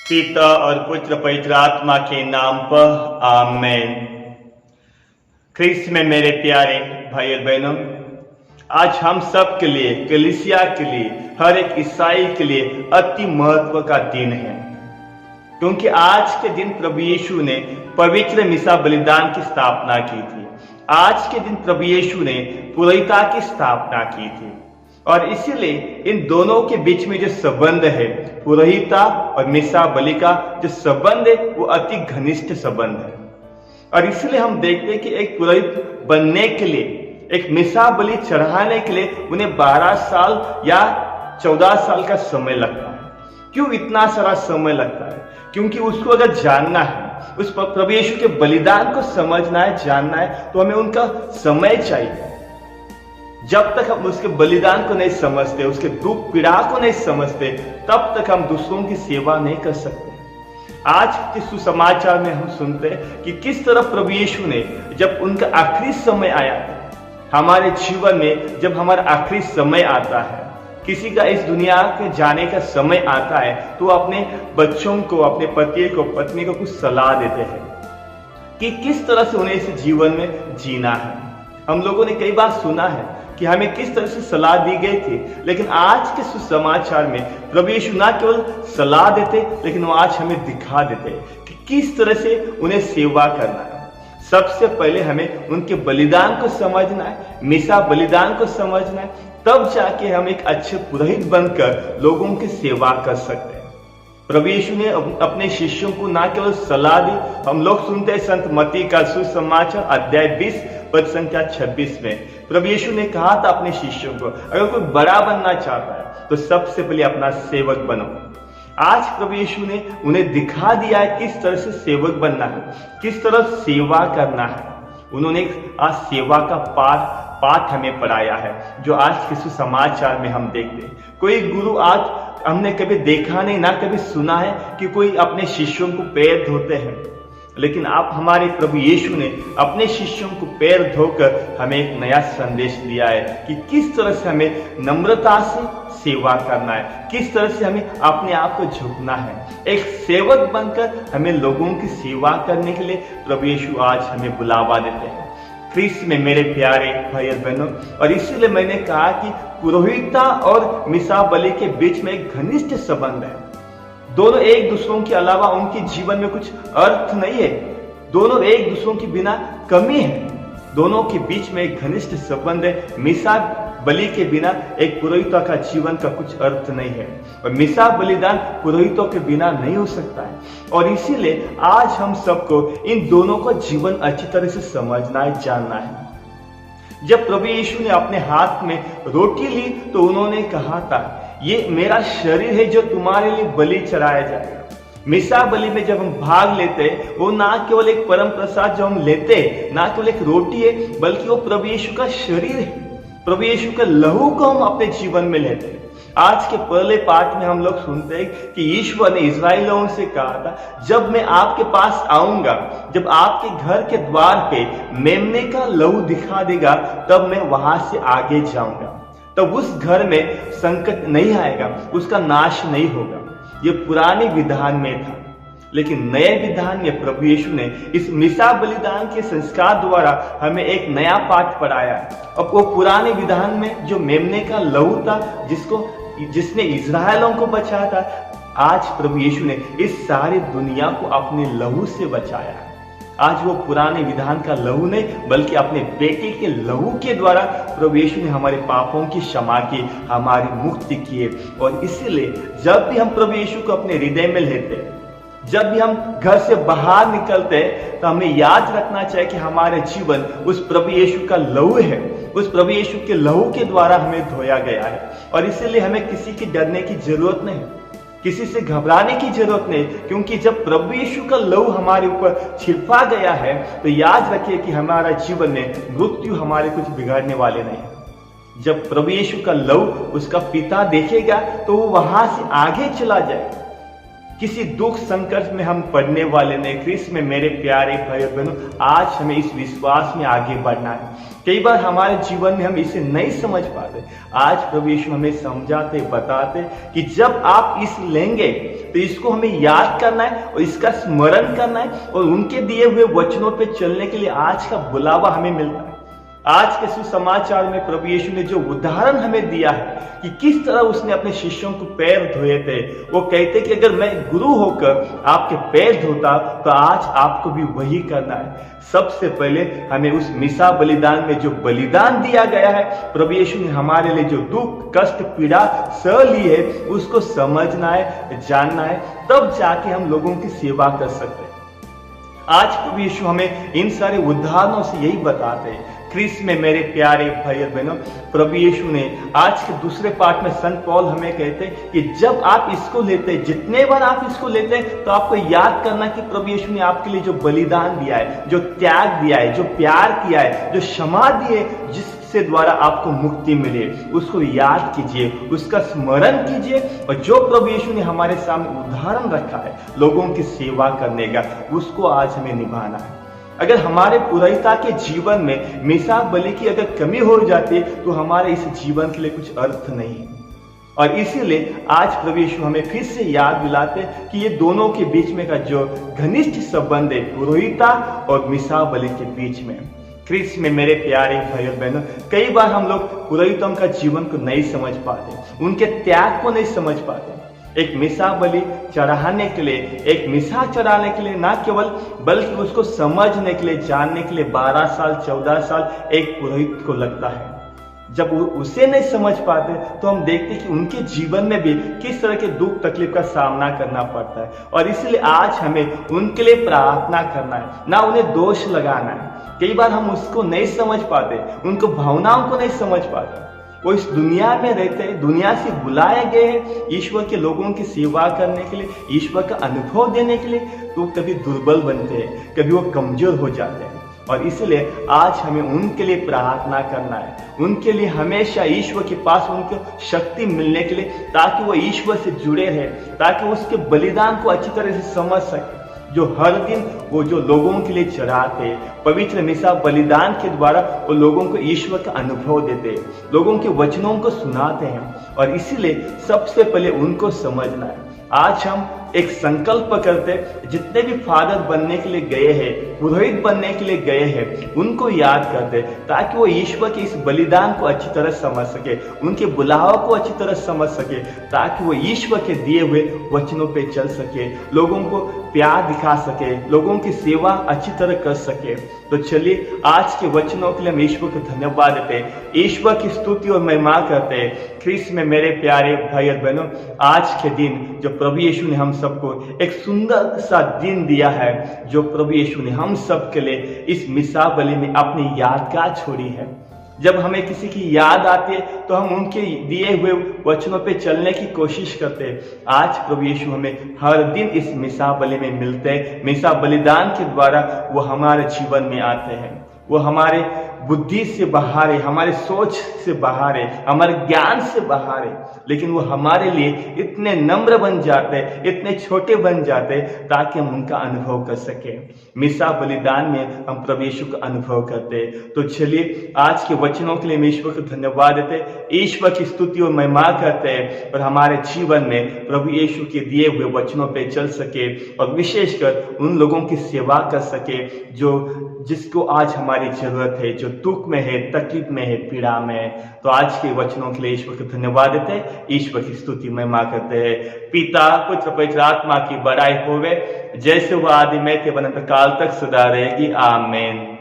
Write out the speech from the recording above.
पिता और पुत्र पवित्र आत्मा के नाम पर आमेन। ख्रीस्त में मेरे प्यारे भाई और बहनों, आज हम सब के लिए, कलीसिया के लिए, हर एक ईसाई के लिए अति महत्व का दिन है, क्योंकि आज के दिन प्रभु यीशु ने पवित्र मिसा बलिदान की स्थापना की थी। आज के दिन प्रभु यीशु ने पुरोहिता की स्थापना की थी और इसीलिए इन दोनों के बीच में जो संबंध है, पुरोहिता और मिसा बलि का जो संबंध है, वो अति घनिष्ठ संबंध है। और इसलिए हम देखते हैं कि एक पुरोहित बनने के लिए, एक मिसा बलि चढ़ाने के लिए उन्हें 12 साल या 14 साल का समय लगता है। क्यों इतना सारा समय लगता है? क्योंकि उसको अगर जानना है, उस प्रभु यीशु के बलिदान को समझना है, जानना है, तो हमें उनका समय चाहिए। जब तक हम उसके बलिदान को नहीं समझते, उसके दुख पीड़ा को नहीं समझते, तब तक हम दूसरों की सेवा नहीं कर सकते। आज के सुसमाचार में हम सुनते हैं कि किस तरह प्रभु यीशु ने, जब उनका आखिरी समय आया, हमारे जीवन में जब हमारा आखिरी समय आता है, किसी का इस दुनिया के जाने का समय आता है, तो अपने बच्चों को, अपने पति को, पत्नी को कुछ सलाह देते हैं कि किस तरह से उन्हें इस जीवन में जीना है। हम लोगों ने कई बार सुना है कि हमें किस तरह से सलाह दी गई थी, लेकिन आज के सुसमाचार में प्रभु यीशु ना केवल सलाह देते, लेकिन वो आज हमें दिखा देते कि किस तरह से उन्हें सेवा करना है। सबसे पहले हमें उनके बलिदान को समझना है, मिसा बलिदान को समझना है, तब जाके हम एक अच्छे पुरोहित बनकर लोगों की सेवा कर सकते हैं। प्रभु यीशु ने अपने शिष्यों को ना केवल सलाह दी, हम लोग सुनते हैं संत मत्ती का सुसमाचार अध्याय 20 पद संख्या 26 में प्रभु यीशु ने कहा था अपने शिष्यों को, अगर कोई बड़ा बनना चाहता है तो सबसे पहले अपना सेवक बनो। आज प्रभु यीशु ने उन्हें दिखा दिया है किस तरह से सेवक बनना है, किस तरह सेवा करना है। उन्होंने आज सेवा का पाठ हमें पढ़ाया है, जो आज के सुसमाचार में हम देखते हैं। कोई गुरु आज हमने कभी देखा नहीं, ना कभी सुना है कि कोई अपने शिष्यों को पैर धोते हैं, लेकिन आप हमारे प्रभु यीशु ने अपने शिष्यों को पैर धोकर हमें एक नया संदेश दिया है कि किस तरह से हमें नम्रता से सेवा करना है, किस तरह से हमें अपने आप को झुकना है। एक सेवक बनकर हमें लोगों की सेवा करने के लिए प्रभु यीशु आज हमें बुलावा देते हैं। ख्रीस्त में मेरे प्यारे भाई और बहनों, और इसीलिए मैंने कहा कि पुरोहिता और मिसा बलि के बीच में एक घनिष्ठ संबंध है। दोनों एक दूसरों के अलावा उनके जीवन में कुछ अर्थ नहीं है, दोनों एक दूसरों के बिना कमी है। दोनों के बीच में एक घनिष्ठ संबंध है। मिसा बलि के बिना एक पुरोहित का जीवन का कुछ अर्थ नहीं है, और मिसा बलिदान पुरोहितों के बिना नहीं हो सकता है। और इसीलिए आज हम सबको इन दोनों का जीवन अच्छी तरह से समझना है, जानना है। जब प्रभु यीशु ने अपने हाथ में रोटी ली तो उन्होंने कहा था, ये मेरा शरीर है जो तुम्हारे लिए बलि चढ़ाया जाएगा। मिसा बलि में जब हम भाग लेते, वो ना केवल एक परम प्रसाद जो हम लेते, ना केवल एक रोटी है, बल्कि वो प्रभु यीशु का शरीर है। प्रभु यीशु का लहू को हम अपने जीवन में लेते हैं। आज के पहले पाठ में हम लोग सुनते हैं कि ईश्वर ने इस्राएलियों से कहा था, जब मैं आपके पास आऊंगा, जब आपके घर के द्वार पे मेमने का लहू दिखा देगा, तब मैं वहां से आगे जाऊंगा। तब उस घर में संकट नहीं आएगा, उसका नाश नहीं होगा। ये पुराने विधान में था, लेकिन नए विधान में प्रभु यीशु ने इस मिसा बलिदान के संस्कार द्वारा हमें एक नया पाठ पढ़ाया। अब वो पुराने विधान में जो मेमने का लहू था, जिसने इस्राएलों को बचाया था, आज प्रभु यीशु ने इस सारी दुनिया को अपने लहू से बचाया। आज वो पुराने विधान का लहू नहीं, बल्कि अपने बेटे के लहू के द्वारा प्रभु यीशु ने हमारे पापों की क्षमा की, हमारी मुक्ति की। और इसीलिए जब भी हम प्रभु यीशु को अपने हृदय में लेते, जब भी हम घर से बाहर निकलते, तो हमें याद रखना चाहिए कि हमारे जीवन उस प्रभु यीशु का लहू है। उस प्रभु यीशु के लहू के द्वारा हमें धोया गया है, और इसीलिए हमें किसी की डरने की जरूरत नहीं, किसी से घबराने की जरूरत नहीं, क्योंकि जब प्रभु यीशु का लहू हमारे ऊपर छिड़का गया है, तो याद रखिए कि हमारा जीवन में मृत्यु हमारे कुछ बिगाड़ने वाले नहीं। जब प्रभु यीशु का लहू उसका पिता देखेगा, तो वो वहां से आगे चला जाएगा। किसी दुख संकट में हम पड़ने वाले नहीं। ख्रीस्त में मेरे प्यारे भाई और बहनों, आज हमें इस विश्वास में आगे बढ़ना है। कई बार हमारे जीवन में हम इसे नहीं समझ पाते। आज प्रभु यीशु हमें समझाते, बताते कि जब आप इस लेंगे तो इसको हमें याद करना है और इसका स्मरण करना है और उनके दिए हुए वचनों पे चलने के लिए आज का बुलावा हमें मिलता है। आज के सुसमाचार में प्रभु यीशु ने जो उदाहरण हमें दिया है कि किस तरह उसने अपने शिष्यों को पैर धोए थे। वो कहते कि अगर मैं गुरु होकर आपके पैर धोता तो आज आपको भी वही करना है। सबसे पहले हमें उस मिसा बलिदान में जो बलिदान दिया गया है, प्रभु यीशु ने हमारे लिए जो दुख कष्ट पीड़ा सह ली है, उसको समझना है, जानना है, तब जाके हम लोगों की सेवा कर सकते हैं। आज प्रभु यीशु हमें इन सारे उदाहरणों से यही बताते हैं। ख्रीस्त में मेरे प्यारे भाई और बहनों, प्रभु यीशु ने आज के दूसरे पार्ट में संत पौल हमें कहते हैं कि जब आप इसको लेते हैं, जितने बार आप इसको लेते हैं, तो आपको याद करना कि प्रभु यीशु ने आपके लिए जो बलिदान दिया है, जो त्याग दिया है, जो प्यार किया है, जो क्षमा दी है, जिससे द्वारा आपको मुक्ति मिले, उसको याद कीजिए, उसका स्मरण कीजिए। और जो प्रभु यीशु ने हमारे सामने उदाहरण रखा है लोगों की सेवा करने का, उसको आज हमें निभाना है। अगर हमारे पुरोहिता के जीवन में मिसा बलि की अगर कमी हो जाती है तो हमारे इस जीवन के लिए कुछ अर्थ नहीं है। और इसीलिए आज प्रभु यीशु हमें फिर से याद दिलाते कि ये दोनों के बीच में का जो घनिष्ठ संबंध है पुरोहिता और मिसा बलि के बीच में। ख्रीस्त में मेरे प्यारे भाई और बहनों, कई बार हम लोग पुरोहितों का जीवन को नहीं समझ पाते, उनके त्याग को नहीं समझ पाते। एक मिसा बलि चढ़ाने के लिए, एक मिसा चढ़ाने के लिए ना केवल बल्कि उसको समझने के लिए, जानने के लिए 12 साल 14 साल एक पुरोहित को लगता है। जब वो उसे नहीं समझ पाते तो हम देखते कि उनके जीवन में भी किस तरह के दुख तकलीफ का सामना करना पड़ता है। और इसलिए आज हमें उनके लिए प्रार्थना करना है, ना उन्हें दोष लगाना है। कई बार हम उसको नहीं समझ पाते, उनको भावनाओं को नहीं समझ पाते। वो इस दुनिया में रहते हैं, दुनिया से बुलाए गए हैं ईश्वर के लोगों की सेवा करने के लिए, ईश्वर का अनुभव देने के लिए। तो कभी दुर्बल बनते हैं, कभी वो कमजोर हो जाते हैं। और इसलिए आज हमें उनके लिए प्रार्थना करना है, उनके लिए हमेशा ईश्वर के पास उनको शक्ति मिलने के लिए, ताकि वो ईश्वर से जुड़े रहे, ताकि उसके बलिदान को अच्छी तरह से समझ सके, जो हर दिन वो जो लोगों के लिए चढ़ाते, पवित्र मिसा बलिदान के द्वारा वो लोगों को ईश्वर का अनुभव देते, लोगों के वचनों को सुनाते हैं। और इसीलिए सबसे पहले उनको समझना है। आज हम एक संकल्प करते, जितने भी फादर बनने के लिए गए हैं, पुरोहित बनने के लिए गए हैं, उनको याद करते, ताकि वो ईश्वर के इस बलिदान को अच्छी तरह समझ सके, उनके बुलावा को अच्छी तरह समझ सके, ताकि वो ईश्वर के दिए हुए वचनों पे चल सके, लोगों को प्यार दिखा सके, लोगों की सेवा अच्छी तरह कर सके। तो चलिए आज के वचनों के लिए हम ईश्वर को धन्यवाद देते, ईश्वर की स्तुति और महिमा करते। ख्रीस्त में मेरे प्यारे भाई और बहनों, आज के दिन जो प्रभु यीशु ने हम सबको एक सुंदर सा दिन दिया है, जो प्रभु यीशु ने हम सब के लिए इस मिसा बलि में अपनी यादगार छोड़ी है। जब हमें किसी की याद आती है तो हम उनके दिए हुए वचनों पे चलने की कोशिश करते हैं। आज प्रभु यीशु हमें हर दिन इस मिसा बलि में मिलते हैं। मिसा बलिदान के द्वारा वो हमारे जीवन में आते हैं, वो हमारे बुद्धि से बाहर है, हमारे सोच से बाहर है, हमारे ज्ञान से बाहर है, लेकिन वो हमारे लिए इतने नम्र बन जाते, इतने छोटे बन जाते, ताकि हम उनका अनुभव कर सके। मिसा बलिदान में हम प्रभु यीशु का अनुभव करते। तो चलिए आज के वचनों के लिए हम ईश्वर को धन्यवाद देते, ईश्वर की स्तुति और महिमा करते हैं, और हमारे जीवन में प्रभु यीशु के दिए हुए वचनों पे चल सके, और विशेषकर उन लोगों की सेवा कर सके जिसको आज हमारी जरूरत है, जो दुख में है, तकलीफ में है, पीड़ा में है। तो आज के वचनों के लिए ईश्वर को धन्यवाद देते हैं, ईश्वर की स्तुति महिमा करते हैं। पिता पुत्र पवित्र आत्मा की बड़ाई होवे, जैसे वह आदि में थे अनंत काल तक सदा रहेगी। आमीन।